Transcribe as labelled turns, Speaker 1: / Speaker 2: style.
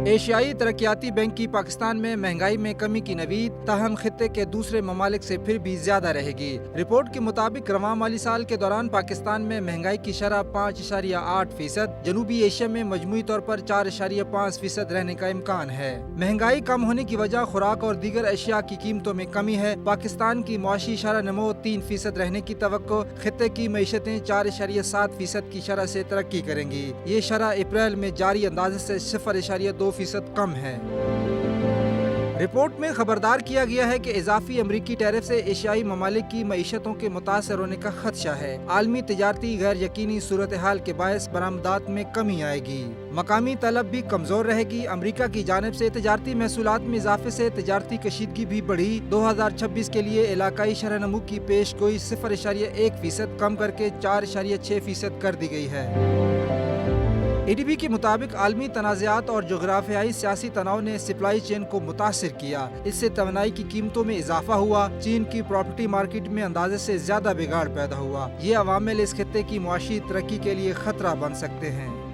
Speaker 1: एशियाई तरक्याती बैंक की पाकिस्तान में महंगाई में कमी की नवीद, ताहम खित्ते के दूसरे ममालिक से फिर भी ज्यादा रहेगी। रिपोर्ट के मुताबिक रवां माली साल के दौरान पाकिस्तान में महंगाई की शरह 5.8%, जनूबी एशिया में मजमूई तौर पर 4.5% रहने का इम्कान है। महंगाई कम होने की वजह खुराक और दीगर अशिया की कीमतों में कमी है। पाकिस्तान की मुआशी शरह नमो 3% रहने की तवक्को, खित्ते की मईशतें 4.7% की शरह से तरक्की करेंगी। ये शरह अप्रैल में जारी अंदाजे से 0.2% कम है। रिपोर्ट में खबरदार किया गया है कि इजाफी अमरीकी टैरिफ से एशियाई ममालिक की मईशतों के मुतासर होने का खदशा है। आलमी तजारती गैर यकीनी सूरत हाल के बायस बरामदात में कमी आएगी। मकामी तलब भी कमजोर रहेगी। अमरीका की जानिब से तजारती महसूलात में इजाफे से तजारती कशीदगी भी बढ़ी। 2026 के लिए इलाकाई शरह नमू की पेश गोई 0.1% कम करके 4.6% कर दी गई है। ADB के मुताबिक आलमी तनाज़ात और जोग्राफियाई सियासी तनाव ने सप्लाई चेन को मुतासिर किया। इससे तवानाई की कीमतों में इजाफा हुआ। चीन की प्रॉपर्टी मार्केट में अंदाजे से ज्यादा बिगाड़ पैदा हुआ। ये अवामिल इस खित्ते की मुआशी तरक्की के लिए खतरा बन सकते हैं।